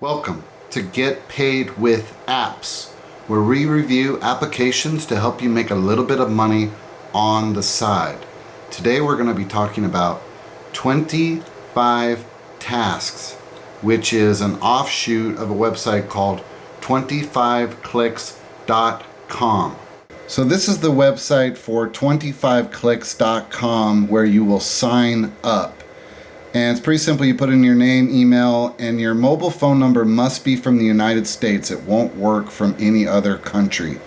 Welcome to Get Paid with Apps, where we review applications to help you make a little bit of money on the side. Today we're going to be talking about 25Tasks, which is an offshoot of a website called 25clicks.com. So this is the website for 25clicks.com where you will sign up. And it's pretty simple. You put in your name, email, and your mobile phone number must be from the United States. It won't work from any other country.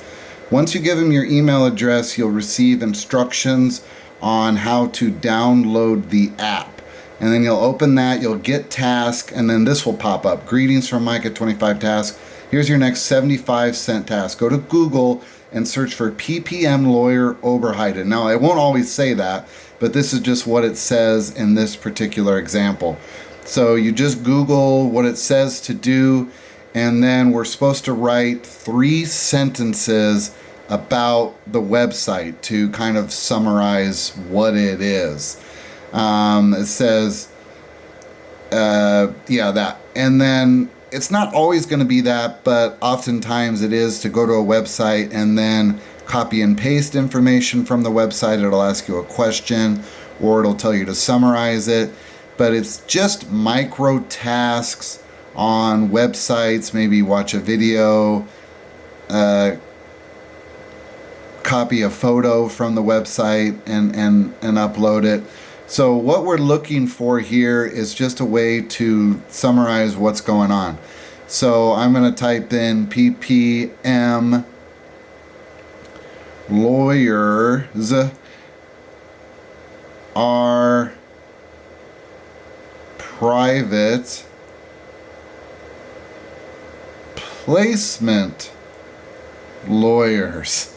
Once you give them your email address, you'll receive instructions on how to download the app. And then you'll open that, you'll get task, and then this will pop up. Greetings from Mike at 25Tasks. Here's your next 75-cent task. Go to Google and search for PPM Lawyer Oberheiden. Now, it won't always say that, but this is just what it says in this particular example. So you just Google what it says to do, and then we're supposed to write 3 sentences about the website to kind of summarize what it is. It says, that. And then it's not always going to be that, but oftentimes it is to go to a website and then copy and paste information from the website. It'll ask you a question or it'll tell you to summarize it. But it's just micro tasks on websites. Maybe watch a video, copy a photo from the website and upload it. So what we're looking for here is just a way to summarize what's going on. So I'm going to type in PPM lawyers are private placement lawyers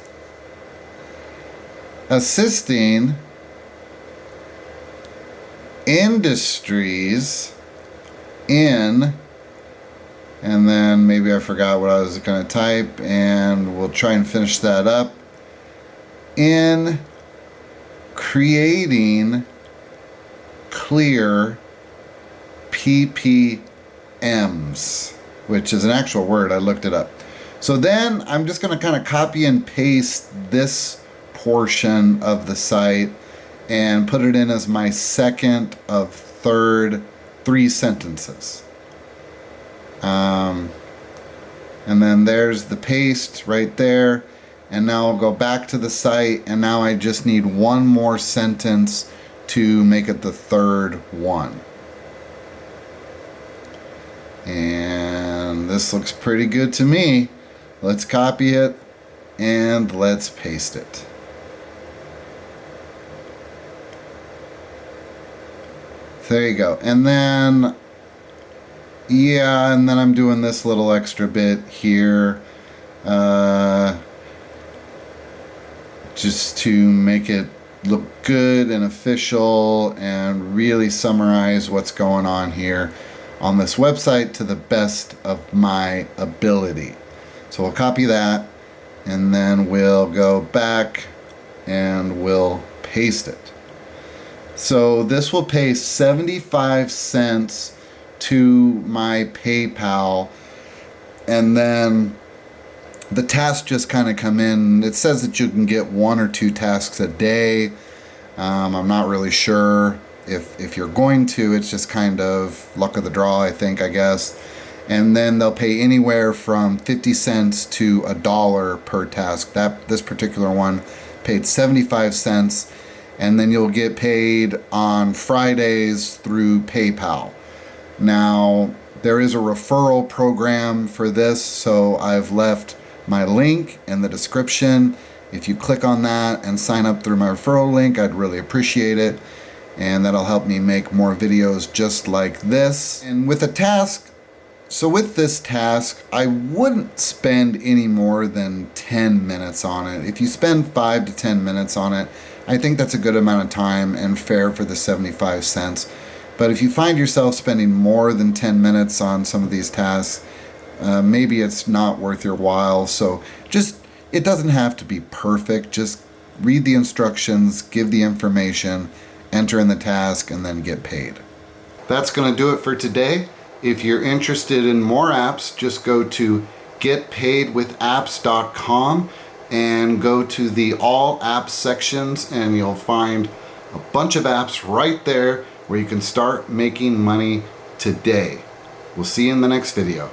assisting industries in, and then maybe I forgot what I was going to type, and we'll try and finish that up, in creating clear PPMs, which is an actual word. I looked it up. So then I'm just going to kind of copy and paste this portion of the site and put it in as my second of third 3 sentences. And then there's the paste right there. And now I'll go back to the site, and now I just need one more sentence to make it the third one. And this looks pretty good to me. Let's copy it and let's paste it. There you go. And then, and then I'm doing this little extra bit here. Just to make it look good and official and really summarize what's going on here on this website to the best of my ability. So we'll copy that, and then we'll go back and we'll paste it. So this will pay 75 cents to my PayPal, and then the tasks just kind of come in. It says that you can get 1 or 2 tasks a day. I'm not really sure if you're going to. It's just kind of luck of the draw, I guess. And then they'll pay anywhere from 50 cents to $1 per task. This particular one paid 75 cents. And then you'll get paid on Fridays through PayPal. Now, there is a referral program for this, so I've left my link in the description. If you click on that and sign up through my referral link, I'd really appreciate it, and that'll help me make more videos just like this. And with a task, so with this task, I wouldn't spend any more than 10 minutes on it. If you spend 5 to 10 minutes on it, I think that's a good amount of time and fair for the 75 cents. But if you find yourself spending more than 10 minutes on some of these tasks, maybe it's not worth your while. So it doesn't have to be perfect. Just read the instructions, give the information, enter in the task, and then get paid. That's going to do it for today. If you're interested in more apps, just go to getpaidwithapps.com and go to the all apps sections, and you'll find a bunch of apps right there where you can start making money today. We'll see you in the next video.